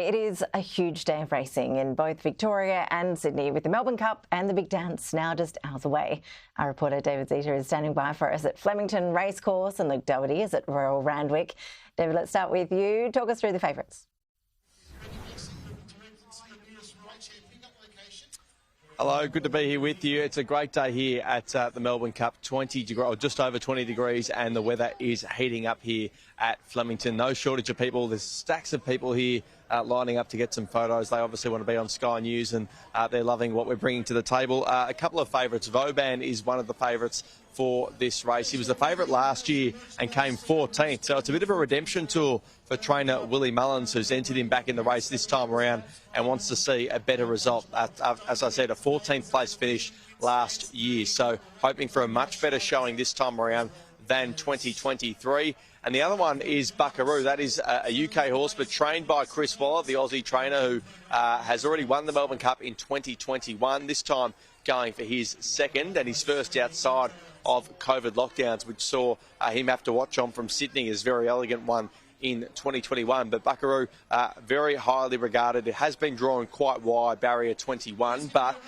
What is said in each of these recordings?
it is a huge day of racing in both Victoria and Sydney, with the Melbourne Cup and the big dance now just hours away. Our reporter David Zeta is standing by for us at Flemington Racecourse, and Luke Doherty is at Royal Randwick. David, let's start with you. Talk us through the favourites. Hello, good to be here with you. It's a great day here at the Melbourne Cup, 20 degrees, or just over 20 degrees, and the weather is heating up here at Flemington. No shortage of people. There's stacks of people here lining up to get some photos. They obviously want to be on Sky News, and they're loving what we're bringing to the table. A couple of favourites. Vauban is one of the favourites for this race. He was the favourite last year and came 14th, so it's a bit of a redemption tour for trainer Willie Mullins, who's entered him back in the race this time around and wants to see a better result. As I said, a 14th place finish last year, so hoping for a much better showing this time around than 2023. And the other one is Buckaroo. That is a UK horse, but trained by Chris Waller, the Aussie trainer, who has already won the Melbourne Cup in 2021, this time going for his second and his first outside of COVID lockdowns, which saw him have to watch on from Sydney, his very elegant one in 2021. But Buckaroo, very highly regarded. It has been drawn quite wide, barrier 21, but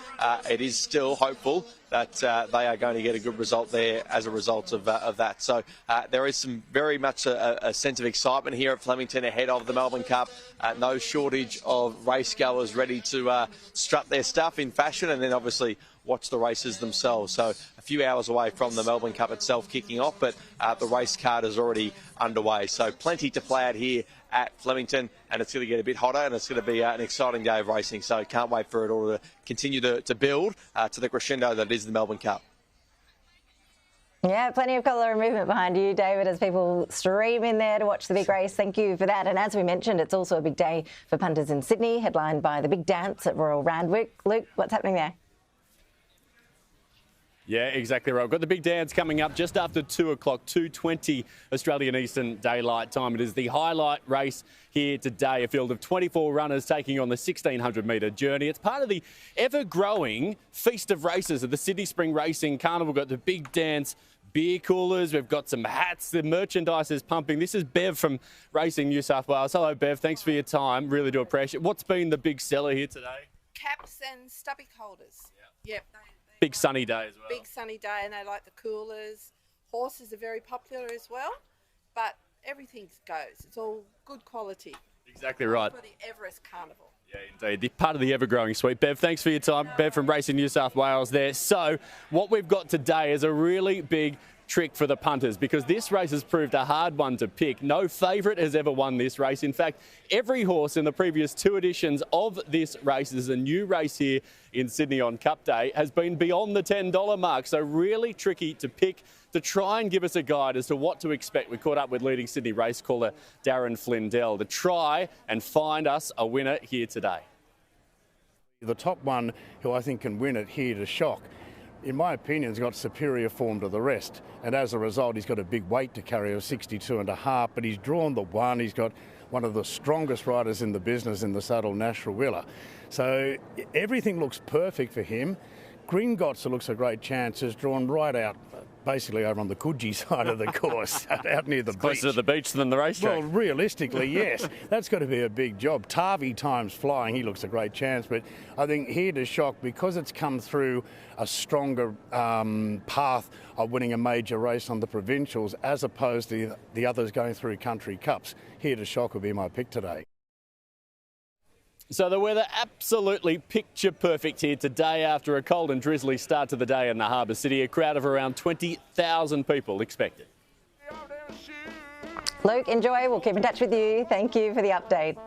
it is still hopeful that they are going to get a good result there as a result of that. So there is some very much a sense of excitement here at Flemington ahead of the Melbourne Cup. No shortage of race goers ready to strut their stuff in fashion, and then obviously watch the races themselves. So a few hours away from the Melbourne Cup itself kicking off, but the race card is already underway. So plenty to play out here at Flemington, and it's going to get a bit hotter, and it's going to be an exciting day of racing. So can't wait for it all to continue to build to the crescendo that is the Melbourne Cup. Yeah, plenty of colour and movement behind you, David, as people stream in there to watch the big race. Thank you for that. And as we mentioned, it's also a big day for punters in Sydney, headlined by the big dance at Royal Randwick. Luke, what's happening there? Yeah, exactly right. We've got the big dance coming up just after 2 o'clock, 2:20 Australian Eastern Daylight Time. It is the highlight race here today, a field of 24 runners taking on the 1,600-metre journey. It's part of the ever-growing feast of races of the Sydney Spring Racing Carnival. We've got the big dance, beer coolers, we've got some hats, the merchandise is pumping. This is Bev from Racing New South Wales. Hello, Bev. Thanks for your time. Really do appreciate it. What's been the big seller here today? Caps and stubby holders. Yep. Big sunny day as well. Big sunny day, and they like the coolers. Horses are very popular as well, but everything goes. It's all good quality. Exactly right. For the Everest Carnival. Yeah, indeed. Part of the ever-growing suite. Bev, thanks for your time. Bev from Racing New South Wales there. So what we've got today is a really big trick for the punters, because this race has proved a hard one to pick. No favourite has ever won this race. In fact, every horse in the previous 2 editions of this race, is a new race here in Sydney on Cup Day, has been beyond the $10 mark. So really tricky to pick. To try and give us a guide as to what to expect, we caught up with leading Sydney race caller Darren Flindell to try and find us a winner here today. The top one who I think can win it here to Shock, in my opinion, has got superior form to the rest, and as a result he's got a big weight to carry of 62.5, but he's drawn the one. He's got one of the strongest riders in the business in the saddle, Nashra Willa. So everything looks perfect for him. Gringotts looks a great chance, is drawn right out, basically over on the Coogee side of the course, out near the beach. Closer to the beach than the racetrack. Well, realistically, yes. That's got to be a big job. Tarvey Times Flying, he looks a great chance, but I think here to Shock, because it's come through a stronger path of winning a major race on the provincials, as opposed to the others going through country cups, here to Shock will be my pick today. So the weather absolutely picture perfect here today after a cold and drizzly start to the day in the Harbour City. A crowd of around 20,000 people expected. Luke, enjoy. We'll keep in touch with you. Thank you for the update.